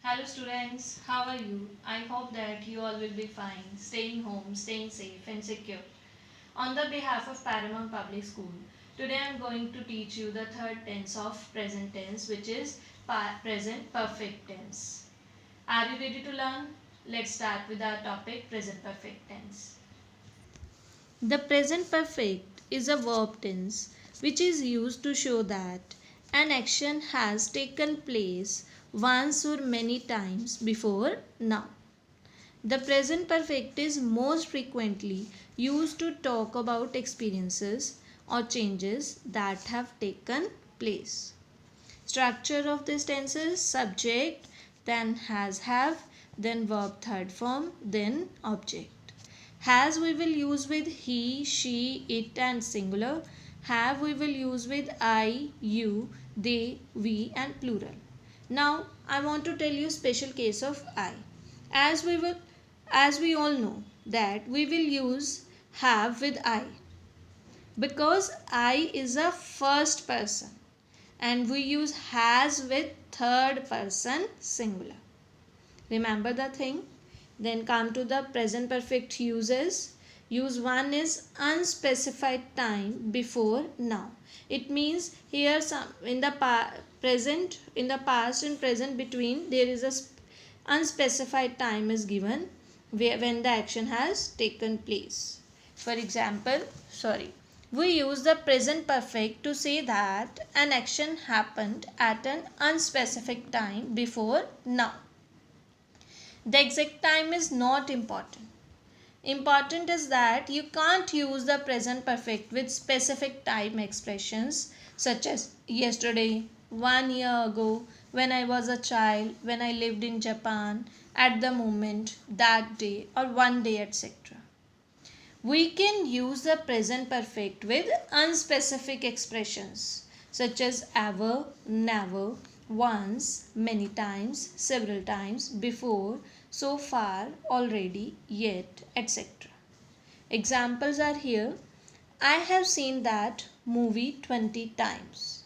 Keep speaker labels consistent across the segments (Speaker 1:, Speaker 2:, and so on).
Speaker 1: Hello students, how are you? I hope that you all will be fine, staying home, staying safe and secure. On the behalf of Paramount Public School, today I am going to teach you the third tense of present tense, which is present perfect tense. Are you ready to learn? Let's start with our topic, present perfect tense. The present perfect is a verb tense which is used to show that an action has taken place once or many times before now. The present perfect is most frequently used to talk about experiences or changes that have taken place. Structure of this tense is subject, then has have, then verb third form, then object. Has we will use with he, she, it and singular. Have we will use with I, you, they, we and plural. Now I want to tell you special case of I. As we will as we all know that we will use have with I because I is a first person and we use has with third person singular. Remember the thing? Then come to the present perfect uses. Use one is unspecified time before now. It means here some in the present, in the past and present between there is a unspecified time is given when the action has taken place. For example, we use the present perfect to say that an action happened at an unspecific time before now. The exact time is not important. Important is that you can't use the present perfect with specific time expressions such as yesterday, 1 year ago, when I was a child, when I lived in Japan, at the moment, that day, or one day, etc. We can use the present perfect with unspecific expressions such as ever, never, once, many times, several times, before, so far, already, yet, etc. Examples are here. I have seen that movie 20 times.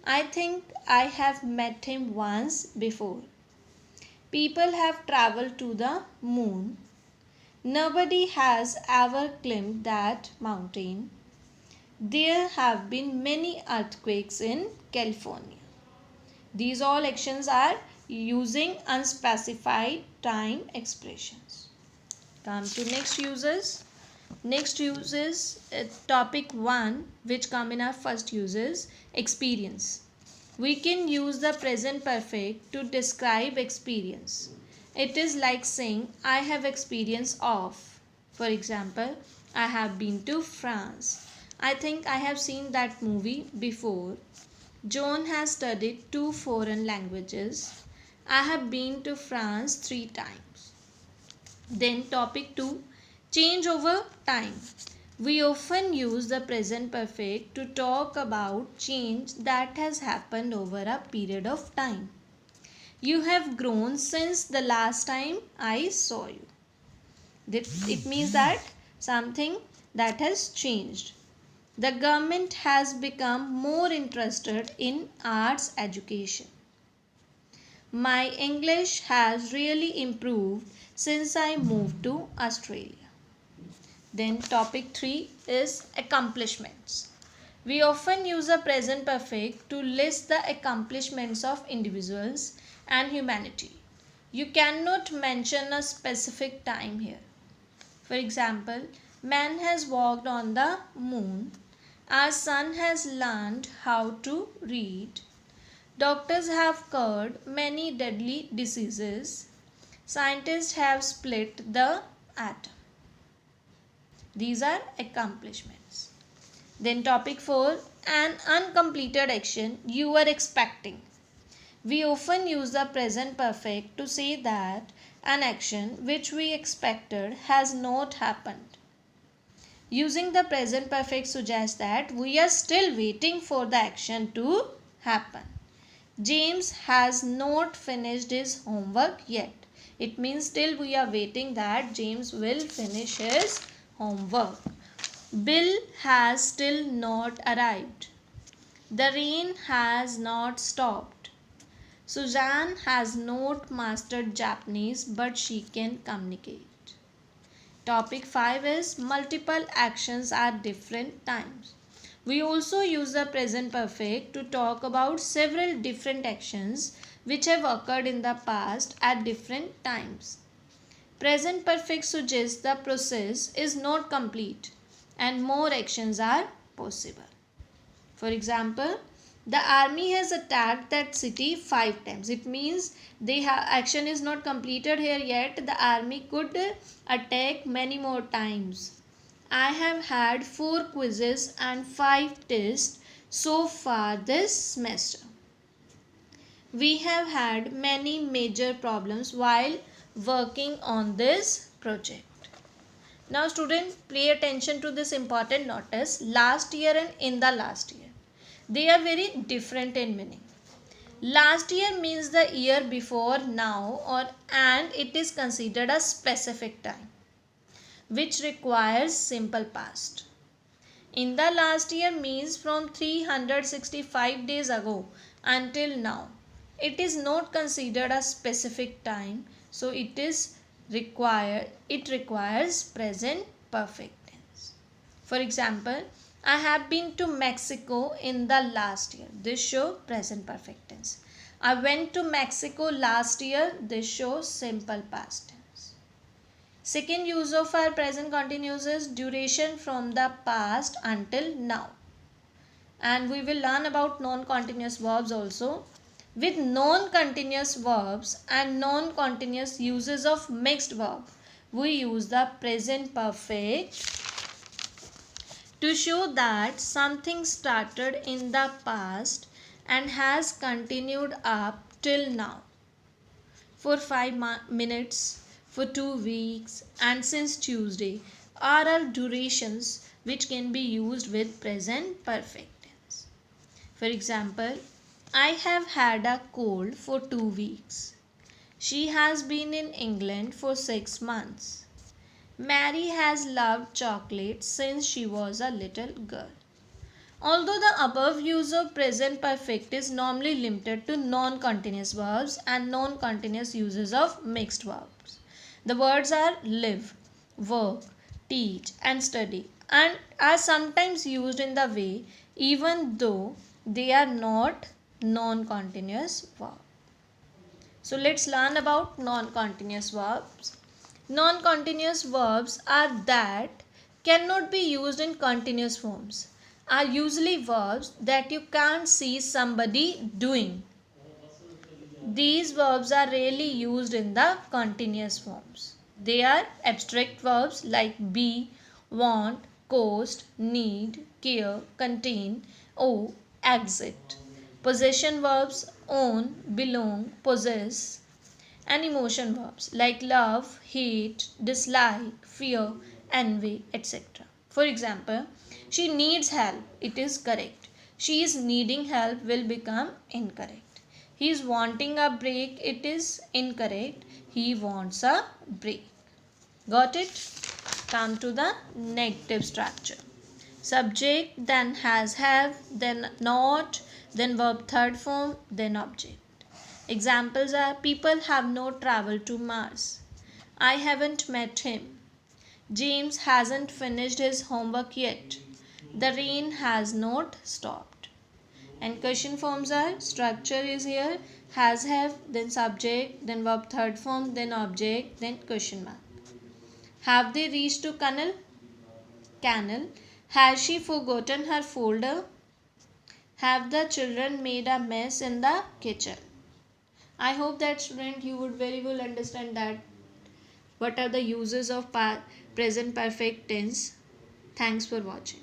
Speaker 1: I think I have met him once before. People have traveled to the moon. Nobody has ever climbed that mountain. There have been many earthquakes in California. These all actions are using unspecified time expressions. Come to next uses. Next uses topic 1 which come in our first uses experience. We can use the present perfect to describe experience. It is like saying I have experience of. For example, I have been to France. I think I have seen that movie before. John has studied 2 foreign languages. I have been to France 3 times. Then topic 2, change over time. We often use the present perfect to talk about change that has happened over a period of time. You have grown since the last time I saw you. It means that something that has changed. The government has become more interested in arts education. My English has really improved since I moved to Australia. Then topic 3 is accomplishments. We often use a present perfect to list the accomplishments of individuals and humanity. You cannot mention a specific time here. For example, man has walked on the moon. Our son has learned how to read. Doctors have cured many deadly diseases. Scientists have split the atom. These are accomplishments. Then topic 4, an uncompleted action you were expecting. We often use the present perfect to say that an action which we expected has not happened. Using the present perfect suggests that we are still waiting for the action to happen. James has not finished his homework yet. It means still we are waiting that James will finish his homework. Bill has still not arrived. The rain has not stopped. Suzanne has not mastered Japanese, but she can communicate. Topic 5 is multiple actions at different times. We also use the present perfect to talk about several different actions which have occurred in the past at different times. Present perfect suggests the process is not complete and more actions are possible. For example, the army has attacked that city 5 times. It means action is not completed here yet. The army could attack many more times. I have had 4 quizzes and 5 tests so far this semester. We have had many major problems while working on this project. Now students, pay attention to this important notice, last year and in the last year. They are very different in meaning. Last year means the year before now and it is considered a specific time which requires simple past. In the last year means from 365 days ago until now. It is not considered a specific time, so it requires present perfect tense. For example, I have been to Mexico in the last year. This shows present perfect tense. I went to Mexico last year. This shows simple past tense. Second use of our present continuous is duration from the past until now. And we will learn about non-continuous verbs also. With non-continuous verbs and non-continuous uses of mixed verb, we use the present perfect to show that something started in the past and has continued up till now. For 5 minutes, for 2 weeks, and since Tuesday are all durations which can be used with present perfect tense. For example, I have had a cold for 2 weeks. She has been in England for 6 months. Mary has loved chocolate since she was a little girl. Although the above use of present perfect is normally limited to non-continuous verbs and non-continuous uses of mixed verbs, the words are live, work, teach and study and are sometimes used in the way even though they are not non-continuous verb. So let's learn about non-continuous verbs. Non-continuous verbs are that cannot be used in continuous forms, are usually verbs that you can't see somebody doing. These verbs are rarely used in the continuous forms. They are abstract verbs like be, want, cost, need, care, contain, owe, exit. Possession verbs own, belong, possess, and emotion verbs like love, hate, dislike, fear, envy, etc. For example, she needs help, it is correct. She is needing help will become incorrect. He is wanting a break, it is incorrect. He wants a break. Got it? Come to the negative structure. Subject, then has, have, then not, then verb third form, then object. Examples are people have not traveled to Mars. I haven't met him. James hasn't finished his homework yet. The rain has not stopped. And question forms are structure is here has, have, then subject, then verb third form, then object, then question mark. Have they reached to Canal? Canal. Has she forgotten her folder? Have the children made a mess in the kitchen? I hope that student you would very well understand that what are the uses of present perfect tense. Thanks for watching.